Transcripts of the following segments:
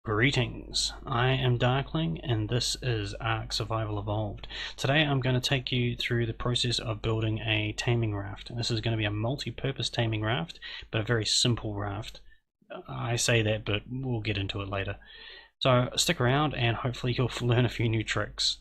Greetings, I am Darkling and this is Ark Survival Evolved. Today I'm going to take you through the process of building a taming raft. This is going to be a multi-purpose taming raft, but a very simple raft. I say that, but we'll get into it later. So stick around and hopefully you'll learn a few new tricks.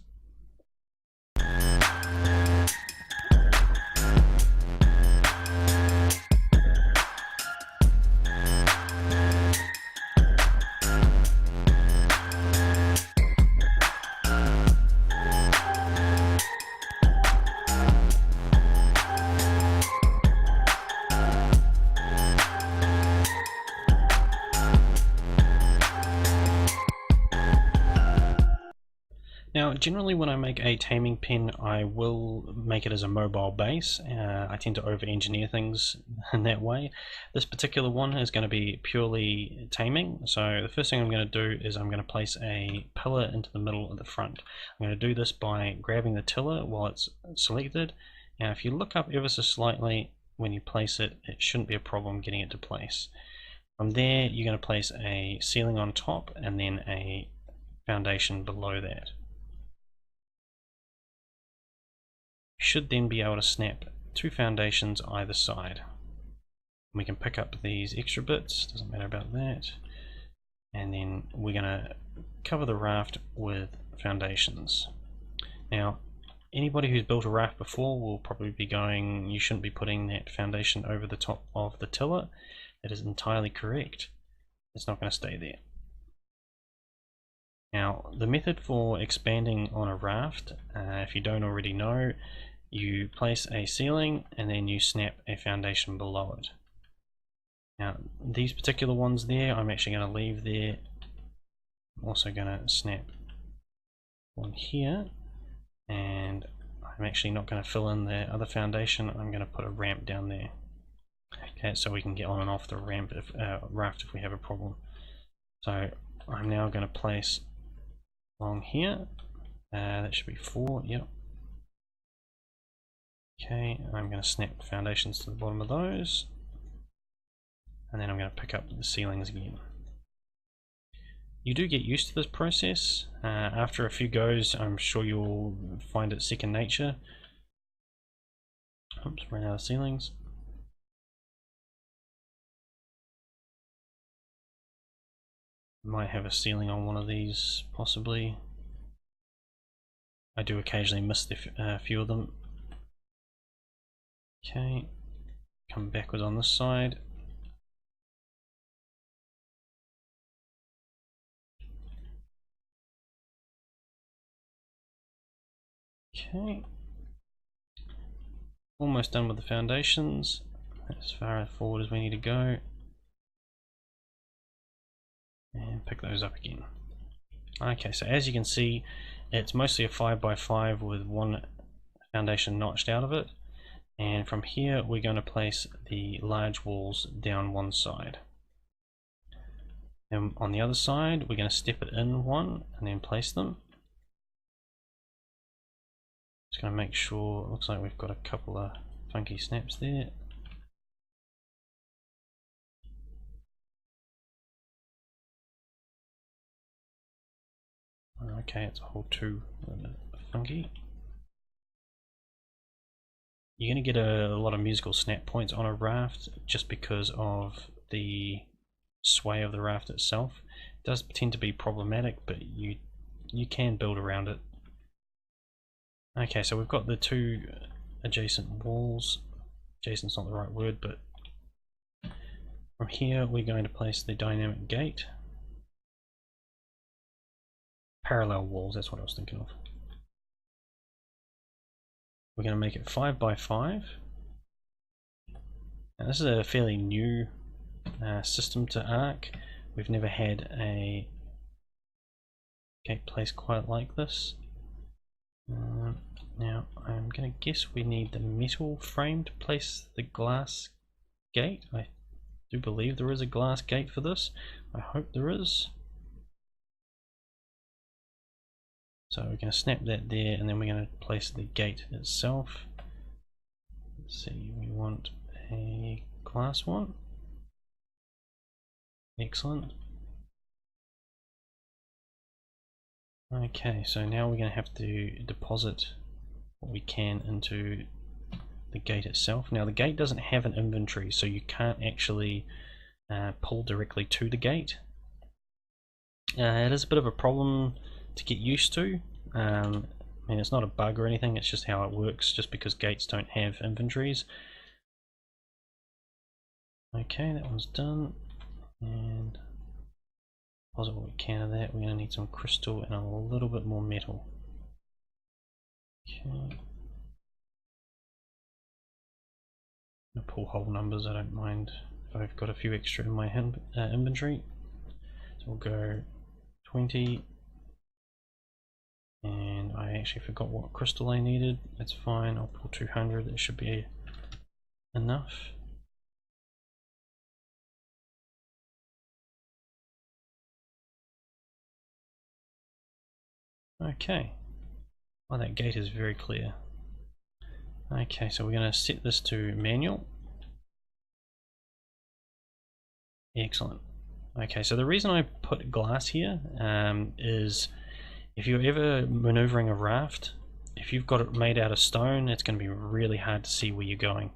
Now, generally when I make a taming pen, I will make it as a mobile base. I tend to over-engineer things in that way. This particular one is going to be purely taming. So the first thing I'm going to do is I'm going to place a pillar into the middle of the front. I'm going to do this by grabbing the tiller while it's selected. Now, if you look up ever so slightly when you place it, it shouldn't be a problem getting it to place. From there, you're going to place a ceiling on top and then a foundation below that. Should then be able to snap two foundations either side. We can pick up these extra bits, doesn't matter about that, and then we're going to cover the raft with foundations. Now, anybody who's built a raft before will probably be going, you shouldn't be putting that foundation over the top of the tiller. That is entirely correct. It's not going to stay there. Now, the method for expanding on a raft, if you don't already know, you place a ceiling and then you snap a foundation below it. Now, these particular ones there, I'm actually going to leave there. I'm also going to snap one here, and I'm actually not going to fill in the other foundation. I'm going to put a ramp down there. Okay, so we can get on and off the ramp raft if we have a problem. So I'm now going to place along here. That should be 4. Yep. Okay, I'm going to snap foundations to the bottom of those, and then I'm going to pick up the ceilings again. You do get used to this process. After a few goes, I'm sure you'll find it second nature. Oops, ran out of ceilings. Might have a ceiling on one of these, possibly. I do occasionally miss a few of them. Okay, come backwards on this side. Okay, almost done with the foundations. As far forward as we need to go. And pick those up again. Okay, so as you can see, it's mostly a 5x5 with one foundation notched out of it. And from here we're going to place the large walls down one side. And on the other side we're going to step it in one and then place them. Just going to make sure, it looks like we've got a couple of funky snaps there. Okay, it's a whole 2 funky. You're going to get a lot of musical snap points on a raft just because of the sway of the raft itself. It does tend to be problematic, but you can build around it. Okay, so we've got the 2 adjacent walls. Adjacent's not the right word, but from here we're going to place the dynamic gate. Parallel walls, that's what I was thinking of. We're going to make it 5x5. Now this is a fairly new system to Ark. We've never had a gate placed quite like this. Now I'm going to guess we need the metal frame to place the glass gate. I do believe there is a glass gate for this. I hope there is. So we're going to snap that there, and then we're going to place the gate itself. Let's see, we want a glass one. Excellent. Okay, so now we're going to have to deposit what we can into the gate itself. Now the gate doesn't have an inventory, so you can't actually pull directly to the gate. It is a bit of a problem to get used to. I mean, it's not a bug or anything, it's just how it works, just because gates don't have inventories. Okay, that one's done, and deposit what we can of that. We're going to need some crystal and a little bit more metal. Okay. I'll pull whole numbers, I don't mind if I've got a few extra in my inventory. So we'll go 20, and I actually forgot what crystal I needed. That's fine, I'll pull 200, that should be enough. Okay, well, that gate is very clear. Okay, so we're going to set this to manual. Excellent. Okay, so the reason I put glass here is if you're ever maneuvering a raft, if you've got it made out of stone, it's going to be really hard to see where you're going.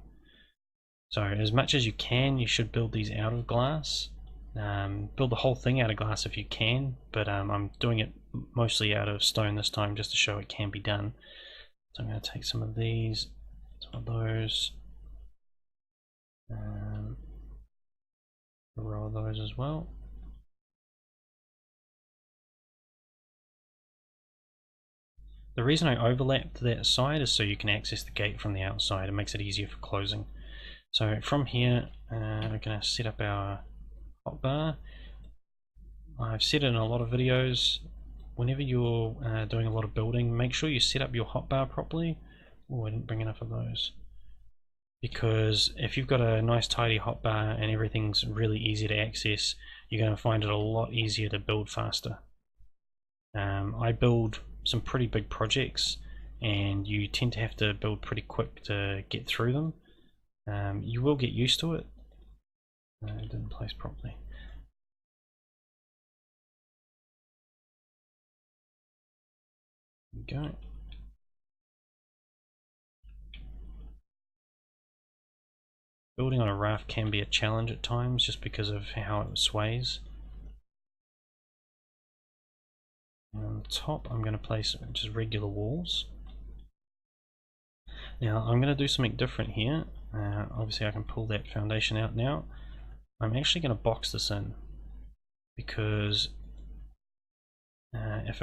So as much as you can, you should build these out of glass. Build the whole thing out of glass if you can, but I'm doing it mostly out of stone this time just to show it can be done. So I'm going to take some of these, some of those, a row of those as well. The reason I overlapped that side is so you can access the gate from the outside. It makes it easier for closing. So from here, we're going to set up our hotbar. I've said it in a lot of videos, whenever you're doing a lot of building, make sure you set up your hotbar properly. Oh, I didn't bring enough of those. Because if you've got a nice tidy hotbar and everything's really easy to access, you're going to find it a lot easier to build faster. I build some pretty big projects and you tend to have to build pretty quick to get through them. You will get used to it. It didn't place properly. There we go. Building on a raft can be a challenge at times just because of how it sways. And on the top I'm going to place just regular walls. Now I'm going to do something different here. Obviously I can pull that foundation out now. I'm actually going to box this in because if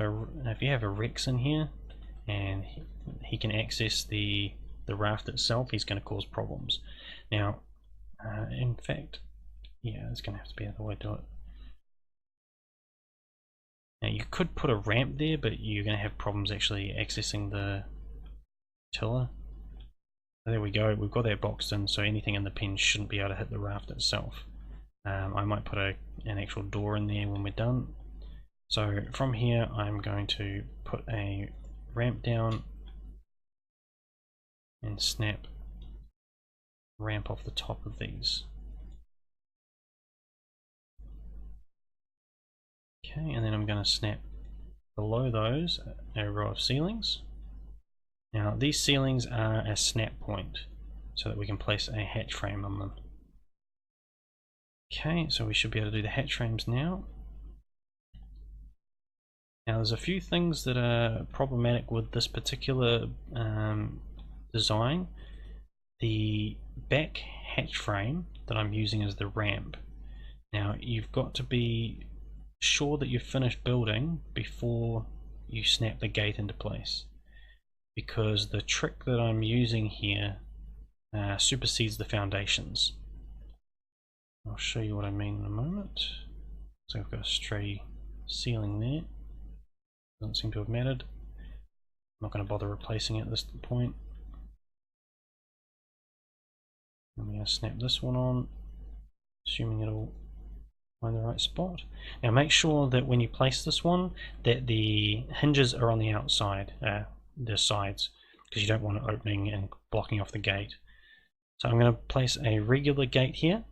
you have a Rex in here and he can access the raft itself, he's going to cause problems. Now in fact, yeah, it's going to have to be the way to do it. Now you could put a ramp there, but you're going to have problems actually accessing the tiller. There we go, we've got that boxed in, so anything in the pen shouldn't be able to hit the raft itself. I might put an actual door in there when we're done. So from here I'm going to put a ramp down and snap ramp off the top of these. Okay, and then I'm going to snap below those a row of ceilings. Now these ceilings are a snap point so that we can place a hatch frame on them. Okay, so we should be able to do the hatch frames now. Now there's a few things that are problematic with this particular design. The back hatch frame that I'm using is the ramp. Now you've got to be sure that you've finished building before you snap the gate into place, because the trick that I'm using here supersedes the foundations. I'll show you what I mean in a moment. So I've got a stray ceiling there. Doesn't seem to have mattered. I'm not going to bother replacing it at this point. I'm going to snap this one on, assuming it'll find the right spot. Now make sure that when you place this one that the hinges are on the outside, the sides, because you don't want it opening and blocking off the gate. So I'm going to place a regular gate here.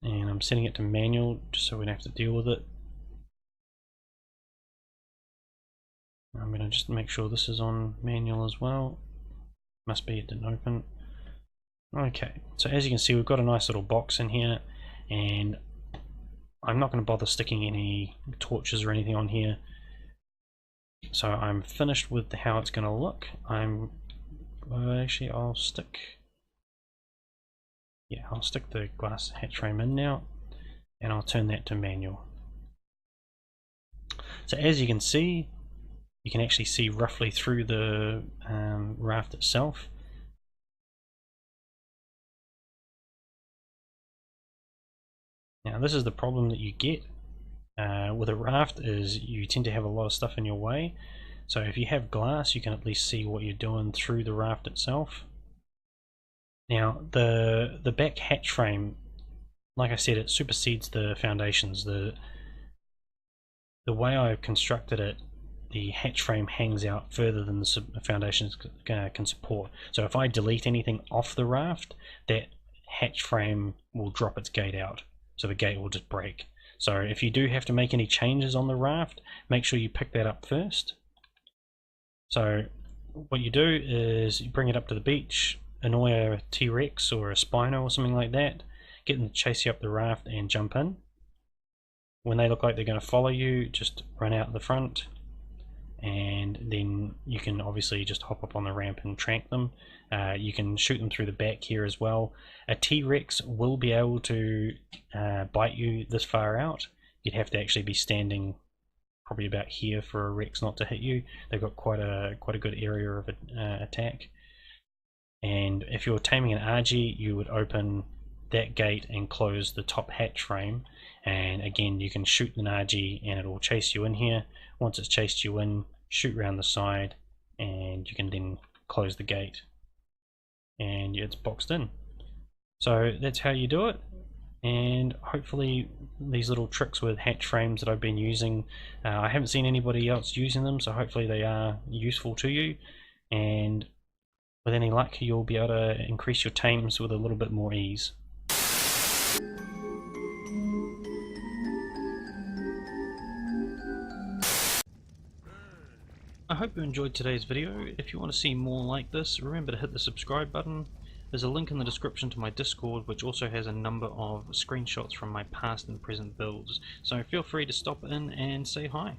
and I'm setting it to manual just so we don't have to deal with it. I'm going to just make sure this is on manual as well. Must be, it didn't open. Okay, so as you can see, we've got a nice little box in here, and I'm not going to bother sticking any torches or anything on here. So I'm finished with how it's going to look. Actually, I'll stick the glass hatch frame in now, and I'll turn that to manual. So as you can see, you can actually see roughly through the raft itself. Now this is the problem that you get with a raft, is you tend to have a lot of stuff in your way. So if you have glass, you can at least see what you're doing through the raft itself. Now the back hatch frame, like I said, it supersedes the foundations. The way I've constructed it, the hatch frame hangs out further than the foundations can support. So if I delete anything off the raft, that hatch frame will drop its gate out. So the gate will just break. So if you do have to make any changes on the raft, make sure you pick that up first. So what you do is you bring it up to the beach, annoy a T-Rex or a Spino or something like that, get them to chase you up the raft and jump in. When they look like they're going to follow you, just run out the front, and then you can obviously just hop up on the ramp and trank them. You can shoot them through the back here as well. A T-Rex will be able to bite you this far out. You'd have to actually be standing probably about here for a Rex not to hit you. They've got quite a good area of attack. And if you're taming an Argie, you would open that gate and close the top hatch frame, and again you can shoot an Argie and it will chase you in here. Once it's chased you in, shoot around the side, and you can then close the gate, and it's boxed in. So that's how you do it, and hopefully these little tricks with hatch frames that I've been using, I haven't seen anybody else using them, so hopefully they are useful to you, and with any luck you'll be able to increase your tames with a little bit more ease. I hope you enjoyed today's video. If you want to see more like this, remember to hit the subscribe button. There's a link in the description to my Discord, which also has a number of screenshots from my past and present builds, so feel free to stop in and say hi.